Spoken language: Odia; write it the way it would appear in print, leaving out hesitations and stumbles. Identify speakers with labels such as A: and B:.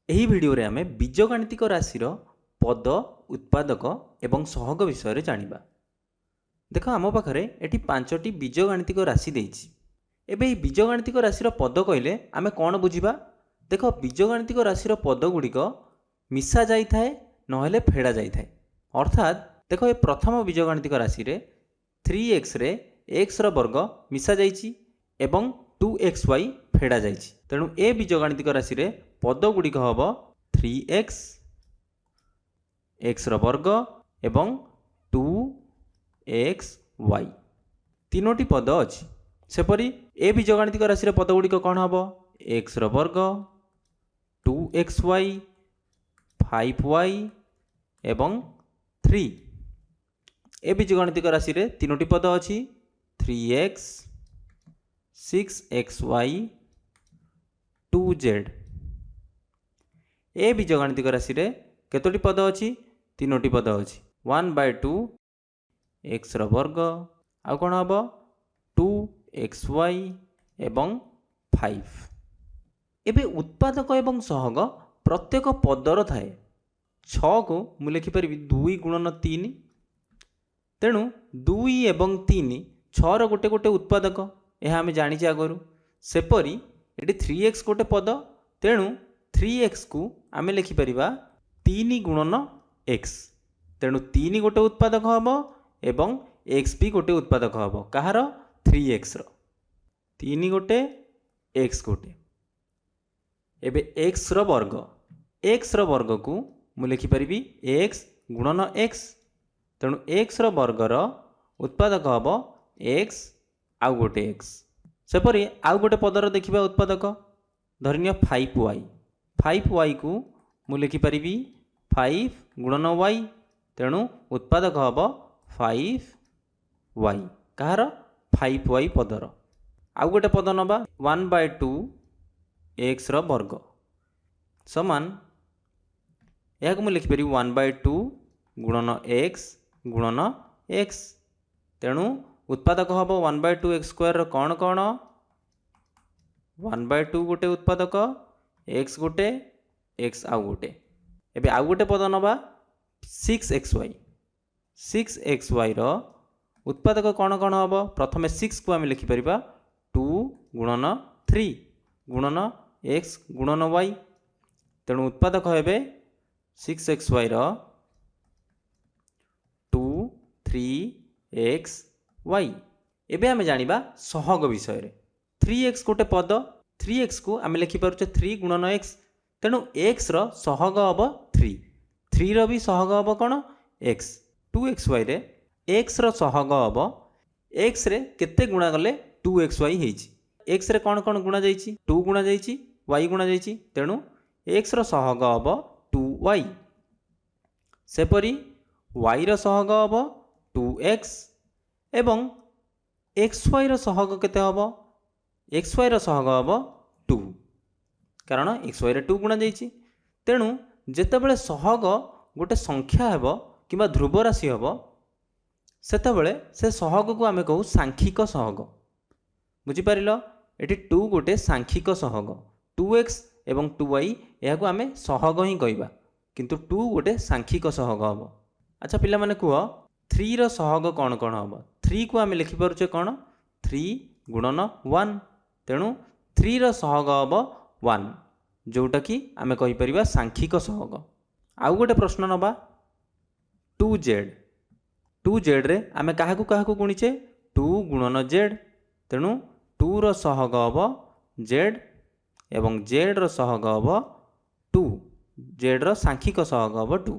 A: ଏହି ଭିଡ଼ିଓରେ ଆମେ ବୀଜଗାଣିତିକ ରାଶିର ପଦ ଉତ୍ପାଦକ ଏବଂ ସହଗ ବିଷୟରେ ଜାଣିବା। ଦେଖ ଆମ ପାଖରେ ଏଠି 5ଟି ବୀଜଗାଣିତିକ ରାଶି ଦେଇଛି। ଏବେ ଏହି ବୀଜଗାଣିତିକ ରାଶିର ପଦ କହିଲେ ଆମେ କ'ଣ ବୁଝିବା? ଦେଖ ବୀଜଗାଣିତିକ ରାଶିର ପଦ ଗୁଡ଼ିକ ମିଶା ଯାଇଥାଏ ନହେଲେ ଫେଡ଼ା ଯାଇଥାଏ। ଅର୍ଥାତ୍ ଦେଖ ଏ ପ୍ରଥମ ବୀଜଗାଣିତିକ ରାଶିରେ 3x ରେ xର ବର୍ଗ ମିଶା ଯାଇଛି ଏବଂ 2xy ଫେଡ଼ା ଯାଇଛି। ତେଣୁ ଏ ବୀଜଗାଣିତିକ ରାଶିରେ ପଦ ଗୁଡ଼ିକ ହେବ 3x xର ବର୍ଗ ଏବଂ 2xy। ତିନୋଟି ପଦ ଅଛି। ସେପରି ଏ ବୀଜଗାଣିତିକ ରାଶିର ପଦ ଗୁଡ଼ିକ କ'ଣ ହେବ? xର ବର୍ଗ 2xy 5y ଏବଂ 3। ଏ ବୀଜଗାଣିତିକ ରାଶିରେ ତିନୋଟି ପଦ ଅଛି 3x 6xy 2z। ଏ ବୀଜଗାଣିତିକ ରାଶିରେ କେତୋଟି ପଦ ଅଛି? ତିନୋଟି ପଦ ଅଛି 1/2 xର ବର୍ଗ ଆଉ କ'ଣ ହେବ 2xy ଏବଂ 5। ଏବେ ଉତ୍ପାଦକ ଏବଂ ସହଗ ପ୍ରତ୍ୟେକ ପଦର ଥାଏ। 6କୁ ମୁଁ ଲେଖିପାରିବି 2 ଗୁଣନ 3। ତେଣୁ 2 ଏବଂ 3 6ର ଗୋଟେ ଗୋଟେ ଉତ୍ପାଦକ, ଏହା ଆମେ ଜାଣିଛେ ଆଗରୁ। ସେପରି ଏଠି 3x ଗୋଟେ ପଦ, ତେଣୁ 3xକୁ ଆମେ ଲେଖିପାରିବା 3 ଗୁଣନ x। ତେଣୁ 3 ଗୋଟେ ଉତ୍ପାଦକ ହେବ ଏବଂ x ବି ଗୋଟେ ଉତ୍ପାଦକ ହେବ। କାହାର? 3xର। 3 ଗୋଟେ x ଗୋଟେ। ଏବେ xର ବର୍ଗ, xର ବର୍ଗକୁ ମୁଁ ଲେଖିପାରିବି x ଗୁଣନ x। ତେଣୁ xର ବର୍ଗର ଉତ୍ପାଦକ ହେବ x ଆଉ ଗୋଟେ x। ସେପରି ଆଉ ଗୋଟେ ପଦର ଦେଖିବା ଉତ୍ପାଦକ, ଧରିନିଅ 5y। 5yକୁ ମୁଁ ଲେଖିପାରିବି 5 ଗୁଣନ y। ତେଣୁ ଉତ୍ପାଦକ ହେବ 5y। କାହାର? 5y ପଦର। ଆଉ ଗୋଟେ ପଦ ନେବା 1/2 xର ବର୍ଗ ସମାନ, ଏହାକୁ ମୁଁ ଲେଖିପାରିବି 1/2 ଗୁଣନ x ଗୁଣନ x। ତେଣୁ ଉତ୍ପାଦକ ହେବ 1/2 x ସ୍କୋୟାରର କ'ଣ କ'ଣ? 1/2 ଗୋଟେ ଉତ୍ପାଦକ, x ଗୋଟେ, x ଆଉ ଗୋଟେ। ଏବେ ଆଉ ଗୋଟେ ପଦ ନେବା 6xy। 6xyର ଉତ୍ପାଦକ କ'ଣ କ'ଣ ହେବ? ପ୍ରଥମେ 6କୁ ଆମେ ଲେଖିପାରିବା 2 ଗୁଣନ 3 ଗୁଣନ x ଗୁଣନ y। ତେଣୁ ଉତ୍ପାଦକ ହେବେ 6xyର 2 3xy। ଏବେ ଆମେ ଜାଣିବା ସହଗ ବିଷୟରେ। 3x ଗୋଟେ ପଦ, 3xକୁ ଆମେ ଲେଖିପାରୁଛେ 3 ଗୁଣନ x। ତେଣୁ xର ସହଗ ହେବ 3। 3ର ବି ସହଗ ହେବ କ'ଣ? x। 2xyରେ xର ସହଗ ହେବ, xରେ କେତେ ଗୁଣା ଗଲେ 2xy ହେଇଛି। xରେ କ'ଣ କ'ଣ ଗୁଣା ଯାଇଛି? 2 ଗୁଣା ଯାଇଛି, y ଗୁଣା ଯାଇଛି। ତେଣୁ xର ସହଗ ହେବ 2y। ସେପରି yର ସହଗ ହେବ 2x ଏବଂ xyର ସହଗ କେତେ ହେବ? xyର ସହଗ ହେବ 2, କାରଣ xyରେ 2 ଗୁଣା ଯାଇଛି। ତେଣୁ ଯେତେବେଳେ ସହଗ ଗୋଟେ ସଂଖ୍ୟା ହେବ କିମ୍ବା ଧ୍ରୁବ ରାଶି ହେବ, ସେତେବେଳେ ସେ ସହଗକୁ ଆମେ କହୁ ସାଂଖ୍ୟିକ ସହଗ। ବୁଝିପାରିଲ? ଏଠି 2 ଗୋଟେ ସାଂଖ୍ୟିକ ସହଗ। 2x ଏବଂ 2y ଏହାକୁ ଆମେ ସହଗ ହିଁ କହିବା, କିନ୍ତୁ 2 ଗୋଟେ ସାଂଖ୍ୟିକ ସହଗ ହେବ। ଆଚ୍ଛା ପିଲାମାନେ କୁହ, 3ର ସହଗ କ'ଣ କ'ଣ ହେବ? 3କୁ ଆମେ ଲେଖିପାରୁଛେ କ'ଣ? 3 ଗୁଣନ 1। ତେଣୁ 3ର ସହଗ ହେବ 1, ଯେଉଁଟାକି ଆମେ କହିପାରିବା ସାଂଖ୍ୟିକ ସହଗ। ଆଉ ଗୋଟେ ପ୍ରଶ୍ନ ନେବା 2z। 2zରେ ଆମେ କାହାକୁ କାହାକୁ ଗୁଣିଛେ? 2 ଗୁଣନ z। ତେଣୁ 2ର ସହଗ ହେବ z ଏବଂ zର ସହଗ ହେବ 2। zର ସାଂଖ୍ୟିକ ସହଗ ହେବ 2।